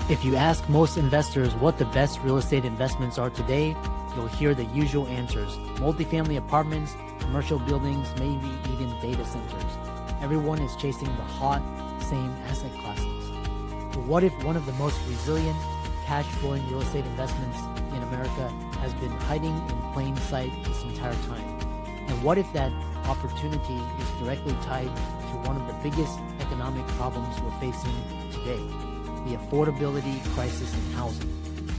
If you ask most investors what the best real estate investments are today, you'll hear the usual answers. Multifamily apartments, commercial buildings, maybe even data centers. Everyone is chasing the hot, same asset classes. But what if one of the most resilient, cash-flowing real estate investments in America has been hiding in plain sight this entire time? And what if that opportunity is directly tied to one of the biggest economic problems we're facing today? The affordability crisis in housing.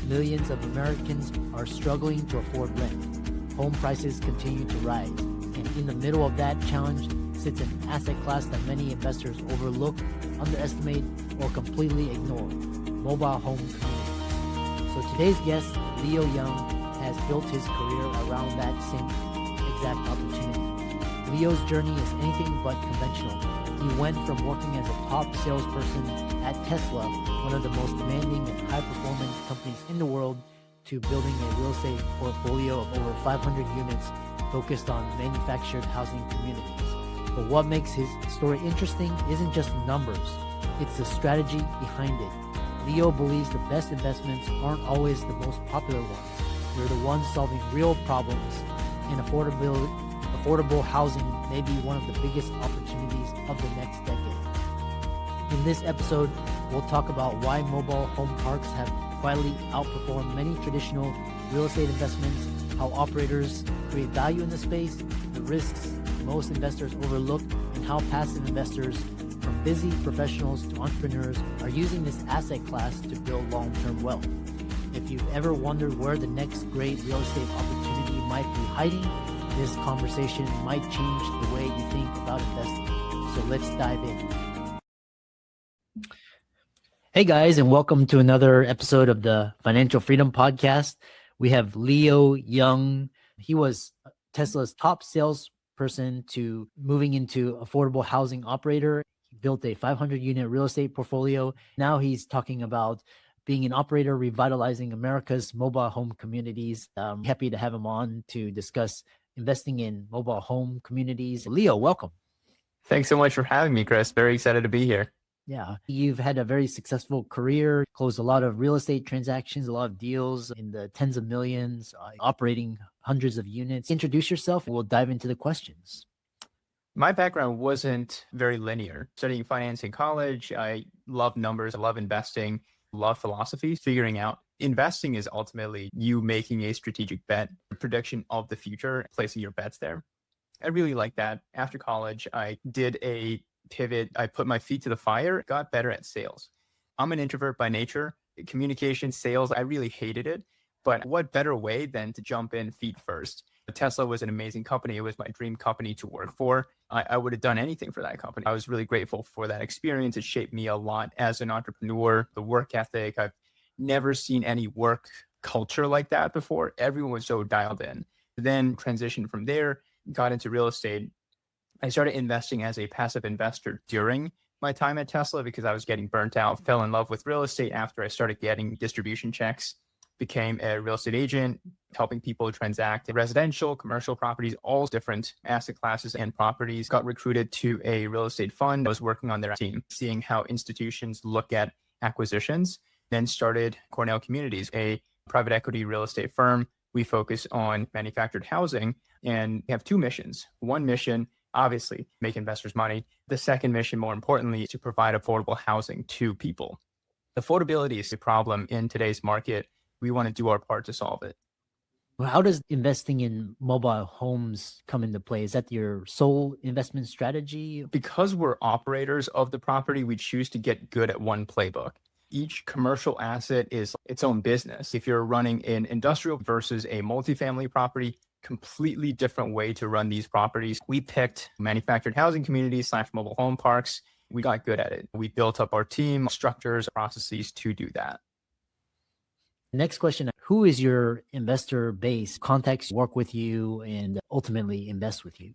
Millions of Americans are struggling to afford rent. Home prices continue to rise. And in the middle of that challenge sits an asset class that many investors overlook, underestimate, or completely ignore: mobile home communities. So today's guest, Leo Young, has built his career around that same exact opportunity. Leo's journey is anything but conventional. He went from working as a top salesperson at Tesla, one of the most demanding and high-performance companies in the world, to building a real estate portfolio of over 500 units focused on manufactured housing communities. But what makes his story interesting isn't just the numbers, it's the strategy behind it. Leo believes the best investments aren't always the most popular ones. They're the ones solving real problems, and affordable housing may be one of the biggest opportunities of the next decade. In this episode, we'll talk about why mobile home parks have quietly outperformed many traditional real estate investments, how operators create value in the space, the risks most investors overlook, and how passive investors, from busy professionals to entrepreneurs, are using this asset class to build long-term wealth. If you've ever wondered where the next great real estate opportunity might be hiding, this conversation might change the way you think about investing. So let's dive in. Hey guys, and welcome to another episode of the Financial Freedom Podcast. We have Leo Young. He was Tesla's top salesperson to moving into affordable housing operator. He built a 500-unit real estate portfolio. Now he's talking about being an operator, revitalizing America's mobile home communities. I'm happy to have him on to discuss investing in mobile home communities. Leo, welcome. Thanks so much for having me, Chris. Very excited to be here. Yeah, you've had a very successful career, closed a lot of real estate transactions, a lot of deals in the tens of millions, operating hundreds of units. Introduce yourself. We'll dive into the questions. My background wasn't very linear. Studying finance in college, I love numbers, I love investing, love philosophy. Figuring out investing is ultimately you making a strategic bet, prediction of the future, placing your bets there. I really like that. After college, I did a pivot. I put my feet to the fire, got better at sales. I'm an introvert by nature. Communication, sales, I really hated it. But what better way than to jump in feet first? Tesla was an amazing company. It was my dream company to work for. I would have done anything for that company. I was really grateful for that experience. It shaped me a lot as an entrepreneur, the work ethic. I've never seen any work culture like that before. Everyone was so dialed in. Then transitioned from there, got into real estate. I started investing as a passive investor during my time at Tesla because I was getting burnt out, fell in love with real estate after I started getting distribution checks, became a real estate agent, helping people transact in residential, commercial properties, all different asset classes and properties. Got recruited to a real estate fund. I was working on their team, seeing how institutions look at acquisitions. Then started Cornell Communities, a private equity real estate firm. We focus on manufactured housing and we have two missions. One mission, obviously, make investors money. The second mission, more importantly, is to provide affordable housing to people. Affordability is a problem in today's market. We want to do our part to solve it. How does investing in mobile homes come into play? Is that your sole investment strategy? Because we're operators of the property, we choose to get good at one playbook. Each commercial asset is its own business. If you're running an industrial versus a multifamily property, completely different way to run these properties. We picked manufactured housing communities / mobile home parks. We got good at it. We built up our team, structures, processes to do that. Next question, who is your investor base? Contacts work with you and ultimately invest with you?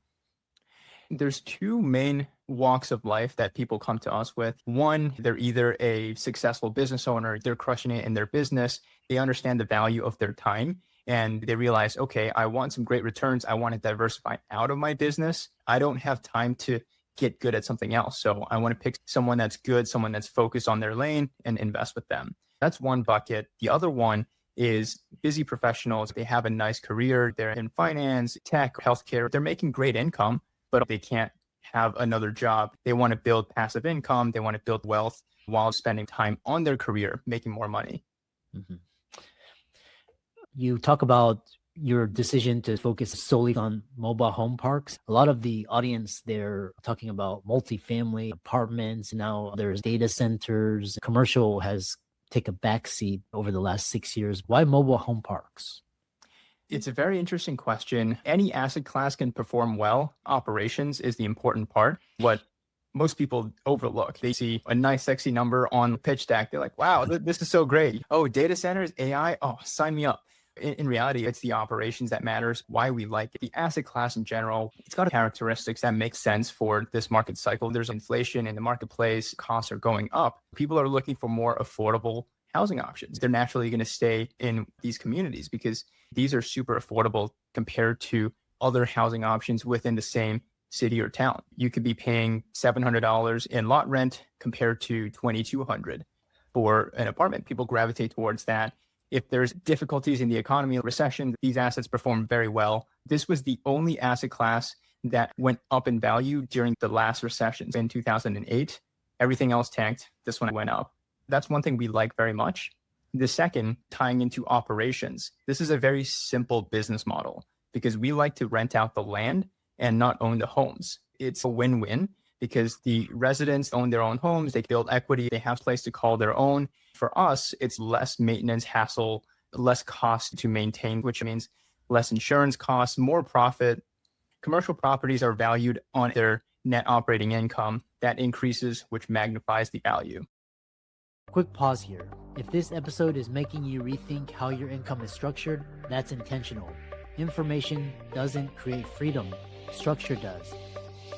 There's two main walks of life that people come to us with. One, they're either a successful business owner, they're crushing it in their business, they understand the value of their time, and they realize, okay, I want some great returns. I want to diversify out of my business. I don't have time to get good at something else. So I want to pick someone that's good, someone that's focused on their lane and invest with them. That's one bucket. The other one is busy professionals. They have a nice career. They're in finance, tech, healthcare. They're making great income, but they can't have another job. They want to build passive income. They want to build wealth while spending time on their career, making more money. Mm-hmm. You talk about your decision to focus solely on mobile home parks. A lot of the audience, they're talking about multifamily apartments. Now there's data centers. Commercial has taken a backseat over the last 6 years. Why mobile home parks? It's a very interesting question. Any asset class can perform well. Operations is the important part. What most people overlook. They see a nice, sexy number on the pitch deck. They're like, wow, this is so great. Oh, data centers, AI, oh, sign me up. In reality, it's the operations that matters, why we like it. The asset class in general, it's got characteristics that make sense for this market cycle. There's inflation in the marketplace, costs are going up. People are looking for more affordable housing options. They're naturally going to stay in these communities because these are super affordable compared to other housing options within the same city or town. You could be paying $700 in lot rent compared to $2,200 for an apartment. People gravitate towards that. If there's difficulties in the economy, recession, these assets perform very well. This was the only asset class that went up in value during the last recessions in 2008. Everything else tanked. This one went up. That's one thing we like very much. The second, tying into operations. This is a very simple business model because we like to rent out the land and not own the homes. It's a win-win because the residents own their own homes, they build equity, they have a place to call their own. For us, it's less maintenance hassle, less cost to maintain, which means less insurance costs, more profit. Commercial properties are valued on their net operating income. That increases, which magnifies the value. Quick pause here. If this episode is making you rethink how your income is structured, that's intentional. Information doesn't create freedom, structure does.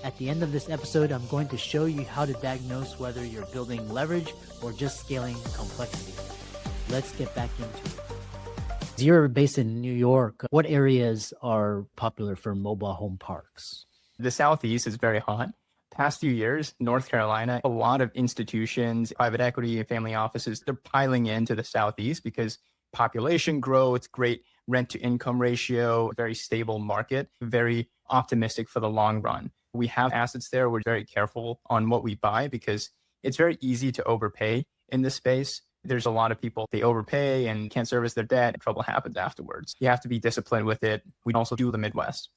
At the end of this episode, I'm going to show you how to diagnose whether you're building leverage or just scaling complexity. Let's get back into it. You're based in New York. What areas are popular for mobile home parks? The Southeast is very hot. Past few years, North Carolina, a lot of institutions, private equity, family offices, they're piling into the Southeast because population growth, great rent to income ratio, very stable market, very optimistic for the long run. We have assets there. We're very careful on what we buy because it's very easy to overpay in this space. There's a lot of people, they overpay and can't service their debt. Trouble happens afterwards. You have to be disciplined with it. We also do the Midwest.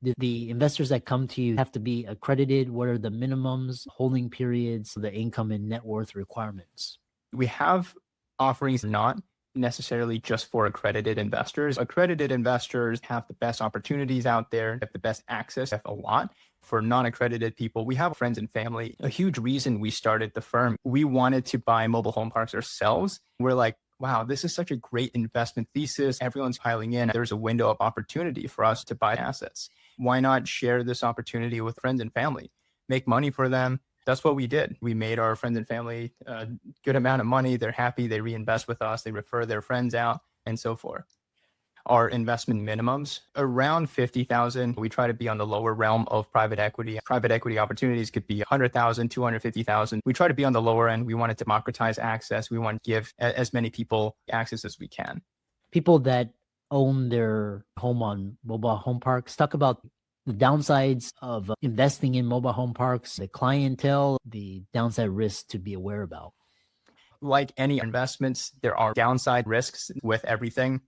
Do the investors that come to you have to be accredited? What are the minimums, holding periods, the income and net worth requirements? We have offerings not necessarily just for accredited investors. Accredited investors have the best opportunities out there, have the best access, have a lot. For non-accredited people, we have friends and family. A huge reason we started the firm, we wanted to buy mobile home parks ourselves. We're like, wow, this is such a great investment thesis. Everyone's piling in. There's a window of opportunity for us to buy assets. Why not share this opportunity with friends and family? Make money for them. That's what we did. We made our friends and family a good amount of money. They're happy. They reinvest with us. They refer their friends out and so forth. Our investment minimums around 50,000. We try to be on the lower realm of private equity. Private equity opportunities could be 100,000, 250,000. We try to be on the lower end. We want to democratize access. We want to give as many people access as we can. People that own their home on mobile home parks, talk about the downsides of investing in mobile home parks, the clientele, the downside risks to be aware about. Like any investments, there are downside risks with everything.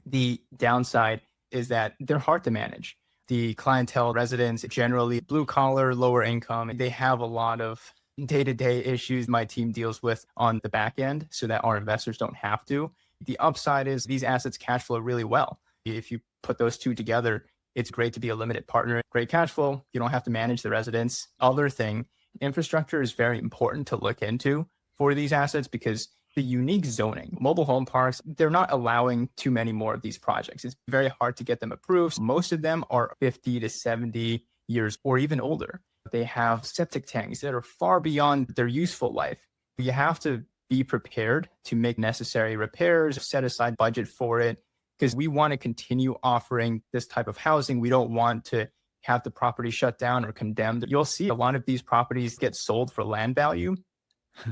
The downside is that they're hard to manage. The clientele residents, generally blue collar, lower income, they have a lot of day-to-day issues my team deals with on the back end so that our investors don't have to. The upside is these assets cash flow really well. If you put those two together, it's great to be a limited partner. Great cash flow. You don't have to manage the residents. Other thing, infrastructure is very important to look into for these assets because the unique zoning, mobile home parks, they're not allowing too many more of these projects. It's very hard to get them approved. Most of them are 50 to 70 years or even older. They have septic tanks that are far beyond their useful life. You have to be prepared to make necessary repairs, set aside budget for it, because we want to continue offering this type of housing. We don't want to have the property shut down or condemned, you'll see a lot of these properties get sold for land value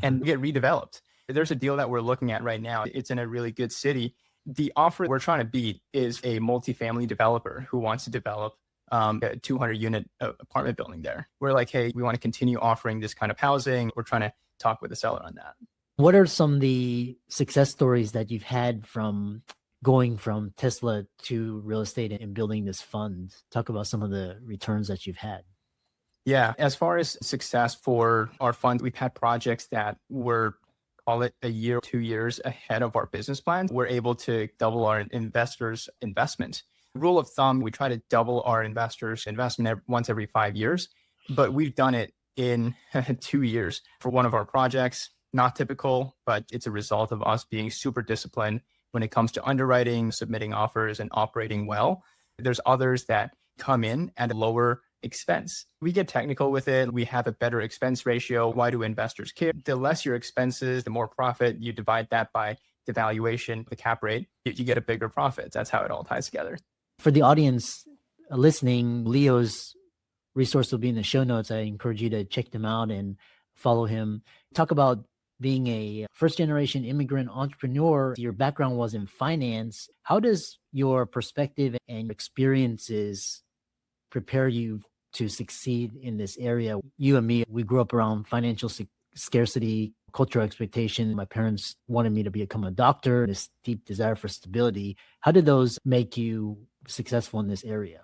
and get redeveloped. There's a deal that we're looking at right now. It's in a really good city. The offer we're trying to beat is a multifamily developer who wants to develop a 200 unit apartment building there. We're like, hey, we want to continue offering this kind of housing. We're trying to talk with the seller on that. What are some of the success stories that you've had from going from Tesla to real estate and building this fund? Talk about some of the returns that you've had. Yeah, as far as success for our fund, we've had projects that were, call it a year, 2 years ahead of our business plan. We're able to double our investors' investment. Rule of thumb, we try to double our investors' investment once every 5 years, but we've done it in 2 years for one of our projects. Not typical, but it's a result of us being super disciplined when it comes to underwriting, submitting offers, and operating well. There's others that come in at a lower expense. We get technical with it. We have a better expense ratio. Why do investors care? The less your expenses, the more profit. You divide that by the valuation, the cap rate, you get a bigger profit. That's how it all ties together. For the audience listening, Leo's resource will be in the show notes. I encourage you to check them out and follow him. Talk about being a first-generation immigrant entrepreneur. Your background was in finance. How does your perspective and experiences prepare you to succeed in this area? You and me, we grew up around financial scarcity, cultural expectation. My parents wanted me to become a doctor, this deep desire for stability. How did those make you successful in this area?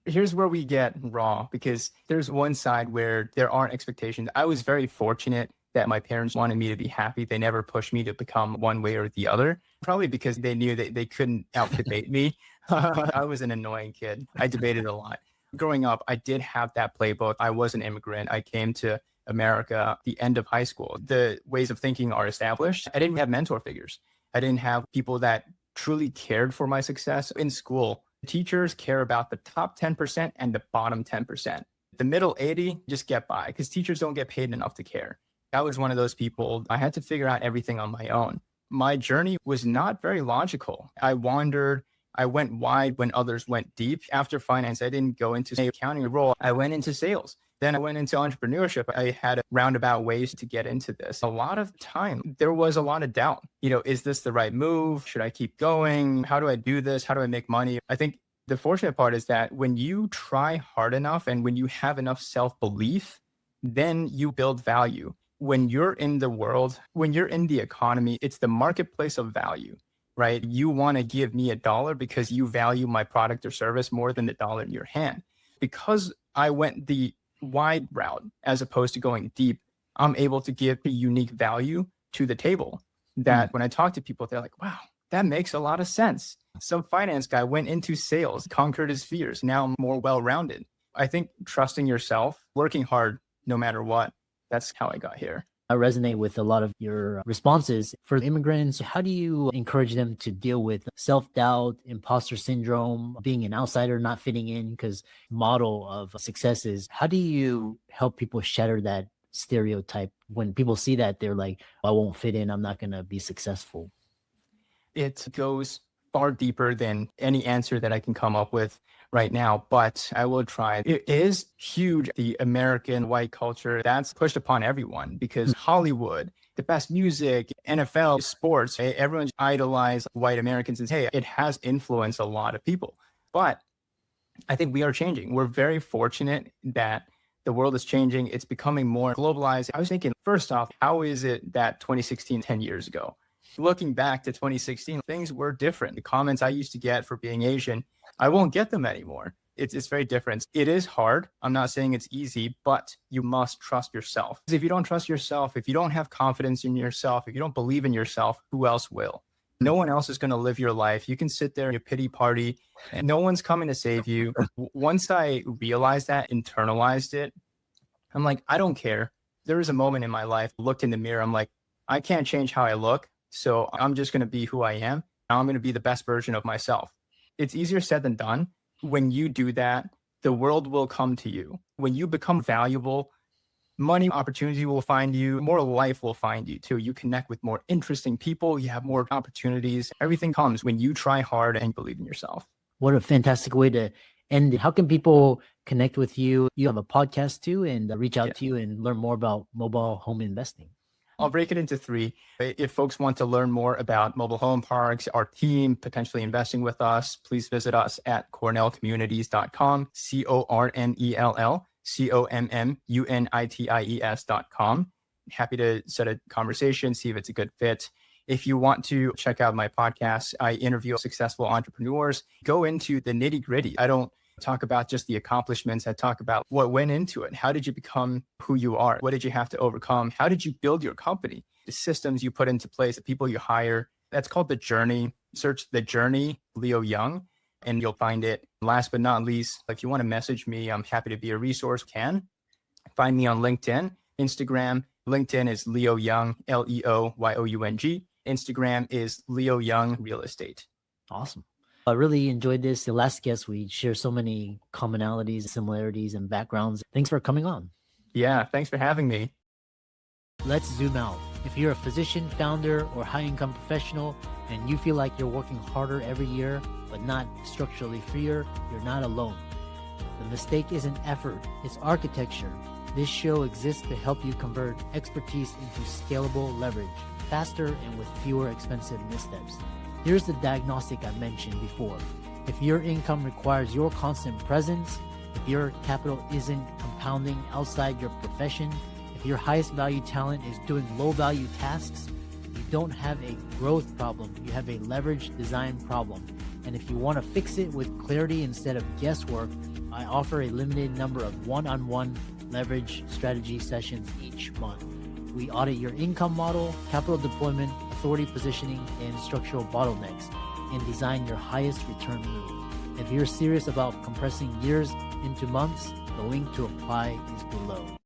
Here's where we get raw, because there's one side where there aren't expectations. I was very fortunate that my parents wanted me to be happy. They never pushed me to become one way or the other, probably because they knew that they couldn't out-debate me. I was an annoying kid. I debated a lot. Growing up, I did have that playbook. I was an immigrant. I came to America at the end of high school. The ways of thinking are established. I didn't have mentor figures. I didn't have people that truly cared for my success. In school, teachers care about the top 10% and the bottom 10%. The middle 80, just get by, because teachers don't get paid enough to care. I was one of those people. I had to figure out everything on my own. My journey was not very logical. I wandered. I went wide when others went deep. After finance, I didn't go into an accounting role. I went into sales. Then I went into entrepreneurship. I had roundabout ways to get into this. A lot of time, there was a lot of doubt. Is this the right move? Should I keep going? How do I do this? How do I make money? I think the fortunate part is that when you try hard enough and when you have enough self-belief, then you build value. When you're in the world, when you're in the economy, it's the marketplace of value, right? You want to give me $1 because you value my product or service more than the dollar in your hand. Because I went the wide route as opposed to going deep, I'm able to give a unique value to the table that when I talk to people, they're like, wow, that makes a lot of sense. Some finance guy went into sales, conquered his fears. Now I'm more well-rounded. I think trusting yourself, working hard no matter what, that's how I got here. I resonate with a lot of your responses. For immigrants, how do you encourage them to deal with self-doubt, imposter syndrome, being an outsider, not fitting in? Because model of success is, how do you help people shatter that stereotype? When people see that, they're like, I won't fit in, I'm not going to be successful. It goes far deeper than any answer that I can come up with right now, but I will try. It is huge. The American white culture that's pushed upon everyone because Hollywood, the best music, NFL, sports, everyone's idolized white Americans and hey, it has influenced a lot of people. But I think we are changing. We're very fortunate that the world is changing. It's becoming more globalized. I was thinking, first off, how is it that 2016, 10 years ago? Looking back to 2016, things were different. The comments I used to get for being Asian, I won't get them anymore. It's very different. It is hard. I'm not saying it's easy, but you must trust yourself. Because if you don't trust yourself, if you don't have confidence in yourself, if you don't believe in yourself, who else will? No one else is going to live your life. You can sit there in your pity party and no one's coming to save you. Once I realized that, internalized it, I'm like, I don't care. There was a moment in my life, I looked in the mirror. I'm like, I can't change how I look. So I'm just going to be who I am. I'm going to be the best version of myself. It's easier said than done. When you do that, the world will come to you. When you become valuable, money, opportunity will find you. More life will find you too. You connect with more interesting people. You have more opportunities. Everything comes when you try hard and believe in yourself. What a fantastic way to And how can people connect with you? You have a podcast too, and reach out to you and learn more about mobile home investing. I'll break it into three. If folks want to learn more about mobile home parks, our team, potentially investing with us, please visit us at cornellcommunities.com, CORNELCOMMUNITIES.com. Happy to set a conversation, see if it's a good fit. If you want to check out my podcast, I interview successful entrepreneurs, go into the nitty gritty. I don't talk about just the accomplishments. I talk about what went into it. How did you become who you are? What did you have to overcome? How did you build your company? The systems you put into place, the people you hire. That's called The Journey. Search The Journey, Leo Young, and you'll find it. Last but not least, if you want to message me, I'm happy to be a resource. Find me on LinkedIn, Instagram. LinkedIn is Leo Young, LEOYOUNG. Instagram is Leo Young Real Estate. Awesome. I really enjoyed this. The last guest, we share so many commonalities, similarities, and backgrounds. Thanks for coming on. Yeah, thanks for having me. Let's zoom out. If you're a physician, founder, or high-income professional, and you feel like you're working harder every year, but not structurally freer, you're not alone. The mistake isn't effort, it's architecture. This show exists to help you convert expertise into scalable leverage, faster and with fewer expensive missteps. Here's the diagnostic I mentioned before. If your income requires your constant presence, if your capital isn't compounding outside your profession, if your highest value talent is doing low value tasks, you don't have a growth problem, you have a leverage design problem. And if you want to fix it with clarity instead of guesswork, I offer a limited number of one-on-one leverage strategy sessions each month. We audit your income model, capital deployment, authority positioning, and structural bottlenecks, and design your highest return move. If you're serious about compressing years into months, the link to apply is below.